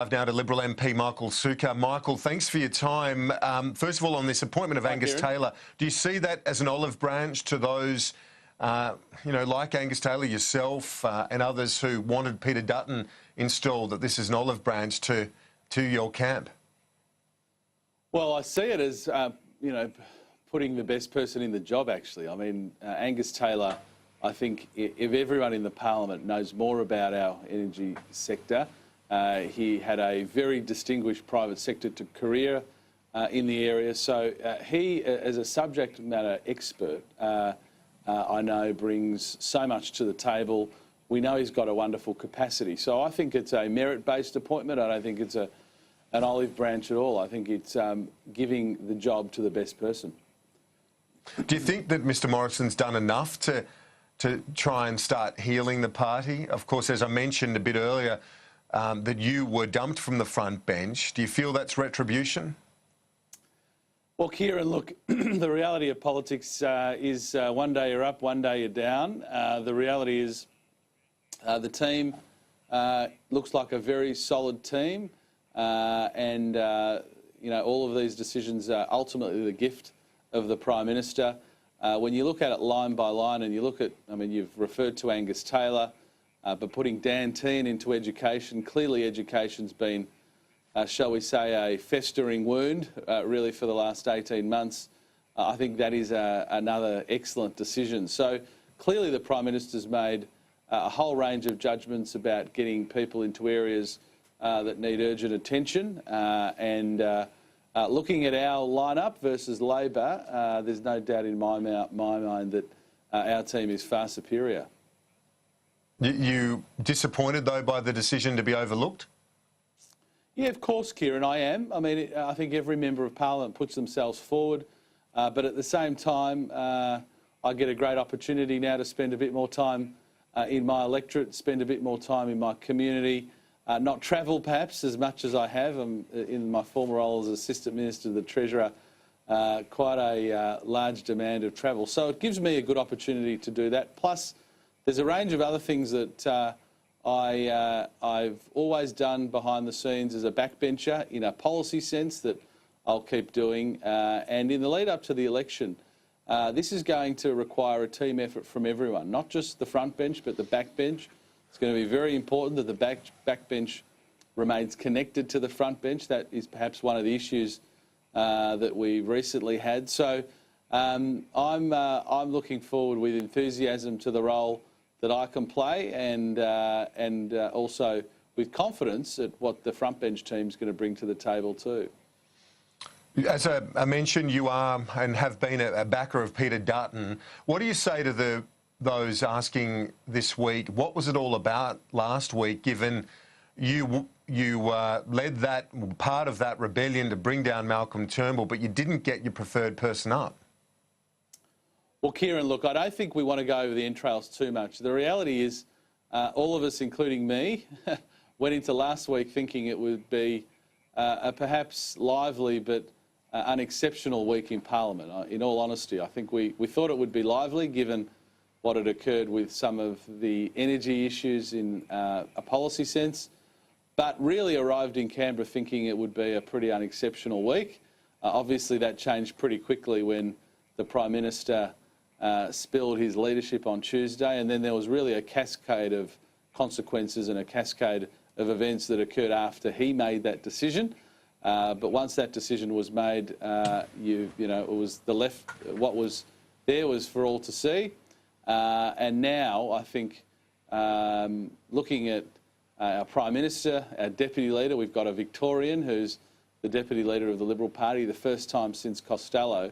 Now to Liberal MP Michael Sukkar. Michael, thanks for your time. First of all, on this appointment of Angus Taylor, do you see that as an olive branch to those, like Angus Taylor, yourself and others who wanted Peter Dutton installed, that this is an olive branch to your camp? Well, I see it as, putting the best person in the job, actually. I mean, Angus Taylor, I think if everyone in the parliament knows more about our energy sector, he had a very distinguished private sector career in the area. So he, as a subject matter expert, I know brings so much to the table. We know he's got a wonderful capacity. So I think it's a merit-based appointment. I don't think it's an olive branch at all. I think it's giving the job to the best person. Do you think that Mr Morrison's done enough to try and start healing the party? Of course, as I mentioned a bit earlier, that you were dumped from the front bench. Do you feel that's retribution? Well, Kieran, look, the reality of politics is one day you're up, one day you're down. The reality is the team looks like a very solid team, and all of these decisions are ultimately the gift of the Prime Minister. When you look at it line by line and you look at, you've referred to Angus Taylor, but putting Dan Tehan into education, clearly education's been, shall we say, a festering wound really for the last 18 months. I think that is another excellent decision. So clearly the Prime Minister's made a whole range of judgments about getting people into areas that need urgent attention, looking at our lineup versus Labor, there's no doubt in my mind that our team is far superior. You disappointed, though, by the decision to be overlooked? Yeah, of course, Kieran, I am. I think every member of Parliament puts themselves forward, but at the same time, I get a great opportunity now to spend a bit more time in my electorate, spend a bit more time in my community, not travel perhaps as much as I have. In my former role as Assistant Minister to the Treasurer, quite a large demand of travel. So it gives me a good opportunity to do that. Plus, there's a range of other things that I've always done behind the scenes as a backbencher in a policy sense that I'll keep doing. And in the lead up to the election, this is going to require a team effort from everyone, not just the front bench, but the back bench. It's going to be very important that the back bench remains connected to the front bench. That is perhaps one of the issues that we recently had. So I'm looking forward with enthusiasm to the role that I can play, and also with confidence at what the front bench team's going to bring to the table too. As I mentioned, you are and have been a backer of Peter Dutton. What do you say to those asking this week, what was it all about last week, given you led that part of that rebellion to bring down Malcolm Turnbull, but you didn't get your preferred person up? Well, Kieran, look, I don't think we want to go over the entrails too much. The reality is all of us, including me, went into last week thinking it would be a perhaps lively but unexceptional week in Parliament. In all honesty, I think we thought it would be lively given what had occurred with some of the energy issues in a policy sense, but really arrived in Canberra thinking it would be a pretty unexceptional week. Obviously, that changed pretty quickly when the Prime Minister spilled his leadership on Tuesday, and then there was really a cascade of consequences and a cascade of events that occurred after he made that decision. But once that decision was made, it was the left. What was there was for all to see. And now I think looking at our Prime Minister, our Deputy Leader, we've got a Victorian who's the Deputy Leader of the Liberal Party, the first time since Costello.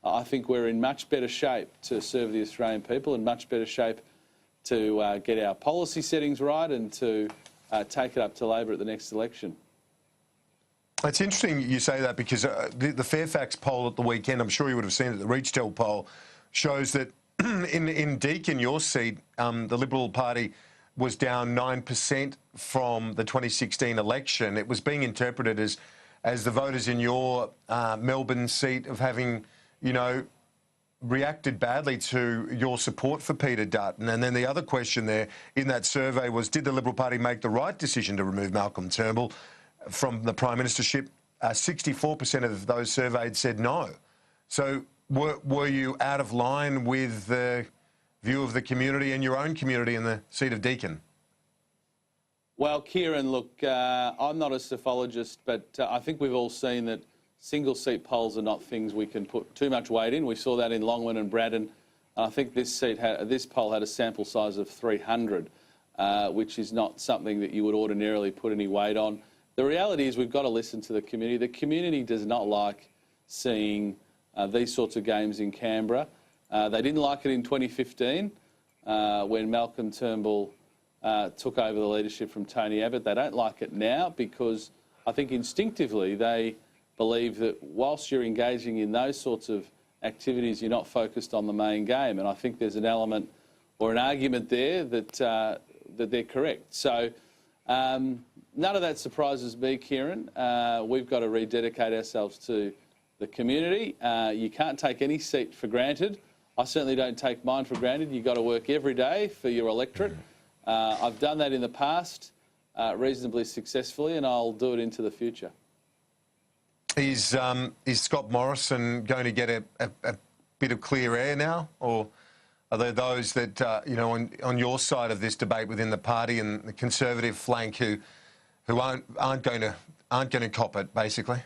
I think we're in much better shape to serve the Australian people, and much better shape to get our policy settings right and to take it up to Labor at the next election. It's interesting you say that, because the Fairfax poll at the weekend, I'm sure you would have seen it, the Retribution poll, shows that in Deakin, your seat, the Liberal Party was down 9% from the 2016 election. It was being interpreted as the voters in your Melbourne seat of having, reacted badly to your support for Peter Dutton. And then the other question there in that survey was, did the Liberal Party make the right decision to remove Malcolm Turnbull? from the Prime Ministership, 64% of those surveyed said no. So were you out of line with the view of the community and your own community in the seat of Deakin? Well, Kieran, look, I'm not a psephologist, but I think we've all seen that single-seat polls are not things we can put too much weight in. We saw that in Longman and Braddon. I think this poll had a sample size of 300, which is not something that you would ordinarily put any weight on. The reality is we've got to listen to the community. The community does not like seeing these sorts of games in Canberra. They didn't like it in 2015 when Malcolm Turnbull took over the leadership from Tony Abbott. They don't like it now because I think instinctively they believe that whilst you're engaging in those sorts of activities, you're not focused on the main game. And I think there's an element or an argument there that that they're correct. So none of that surprises me, Kieran. We've got to rededicate ourselves to the community. You can't take any seat for granted. I certainly don't take mine for granted. You've got to work every day for your electorate. I've done that in the past reasonably successfully, and I'll do it into the future. Is Scott Morrison going to get a bit of clear air now, or are there those that you know on your side of this debate within the party and the Conservative flank who aren't going to cop it, basically?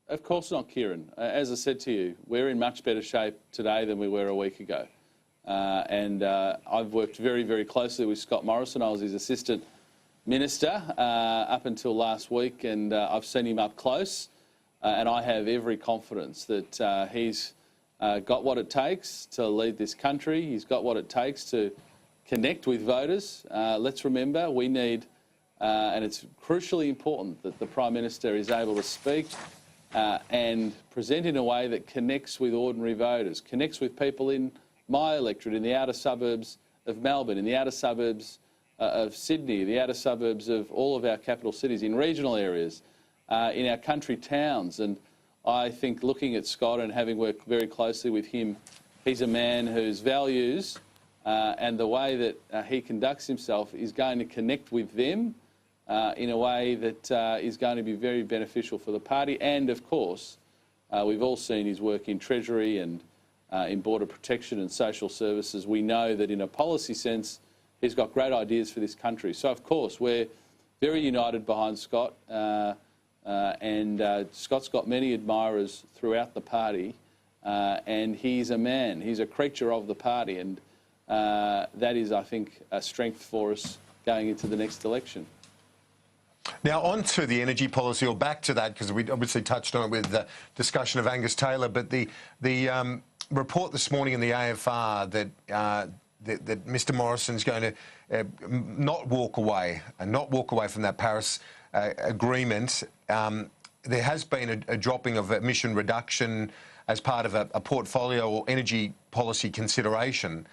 Of course not, Kieran. As I said to you, we're in much better shape today than we were a week ago. And I've worked very, very closely with Scott Morrison. I was his assistant minister up until last week, and I've seen him up close. And I have every confidence that he's got what it takes to lead this country. He's got what it takes to connect with voters. Let's remember, we need, and it's crucially important that the Prime Minister is able to speak and present in a way that connects with ordinary voters, connects with people in my electorate, in the outer suburbs of Melbourne, in the outer suburbs of Sydney, the outer suburbs of all of our capital cities, in regional areas, in our country towns. And I think looking at Scott and having worked very closely with him, he's a man whose values and the way that he conducts himself is going to connect with them in a way that is going to be very beneficial for the party. And, of course, we've all seen his work in Treasury and in border protection and social services. We know that in a policy sense, he's got great ideas for this country. So, of course, we're very united behind Scott. And Scott's got many admirers throughout the party. And he's a man. He's a creature of the party. And that is, I think, a strength for us going into the next election. Now, on to the energy policy, or back to that, because we obviously touched on it with the discussion of Angus Taylor, but the report this morning in the AFR that Mr Morrison's going to not walk away from that Paris agreement. There has been a dropping of emission reduction as part of a portfolio or energy policy consideration.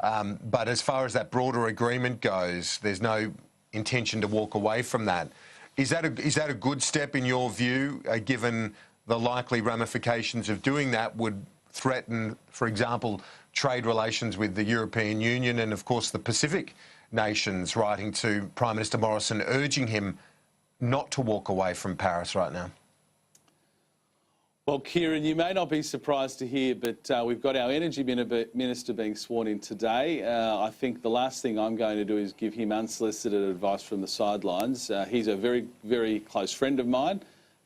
But as far as that broader agreement goes, there's no intention to walk away from that. Is that a good step in your view, given the likely ramifications of doing that would threaten, for example, trade relations with the European Union and, of course, the Pacific nations, writing to Prime Minister Morrison, urging him not to walk away from Paris right now? Well, Kieran, you may not be surprised to hear, but we've got our Energy Minister being sworn in today. I think the last thing I'm going to do is give him unsolicited advice from the sidelines. He's a very, very close friend of mine,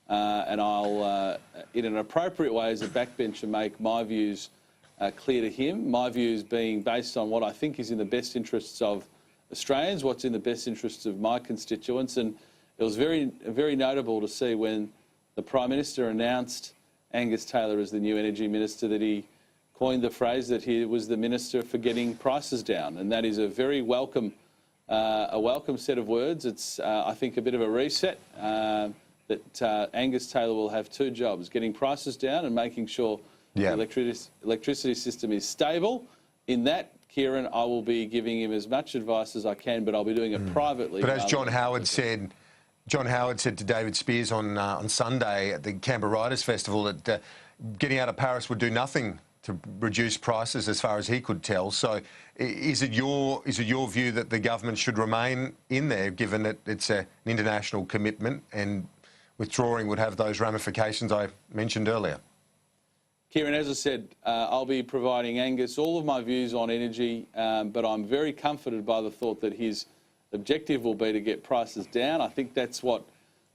and I'll, in an appropriate way as a backbencher, make my views clear to him. My views being based on what I think is in the best interests of Australians, what's in the best interests of my constituents. And it was very, very notable to see when the Prime Minister announced Angus Taylor as the new Energy Minister that he coined the phrase that he was the Minister for getting prices down. And that is a very welcome set of words. It's, I think, a bit of a reset that Angus Taylor will have two jobs, getting prices down and making sure the electricity system is stable. In that, Kieran, I will be giving him as much advice as I can, but I'll be doing it privately. But as John Howard said to David Spears on Sunday at the Canberra Writers' Festival that getting out of Paris would do nothing to reduce prices as far as he could tell. So is it your view that the government should remain in there, given that it's an international commitment and withdrawing would have those ramifications I mentioned earlier? Kieran, as I said, I'll be providing Angus all of my views on energy, but I'm very comforted by the thought that his objective will be to get prices down. I think that's what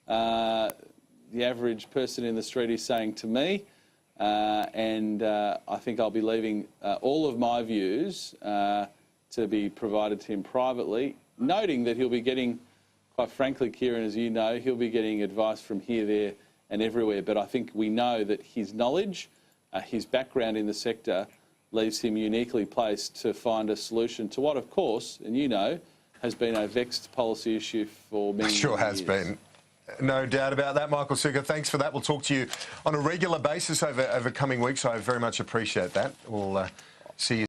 the average person in the street is saying to me, and I think I'll be leaving all of my views to be provided to him privately, noting that he'll be getting, quite frankly, Kieran, as you know, he'll be getting advice from here, there and everywhere, but I think we know that his knowledge, his background in the sector leaves him uniquely placed to find a solution to what, of course, and you know, has been a vexed policy issue for many years. Sure has been. No doubt about that, Michael Sukkar. Thanks for that. We'll talk to you on a regular basis over coming weeks. I very much appreciate that. We'll see you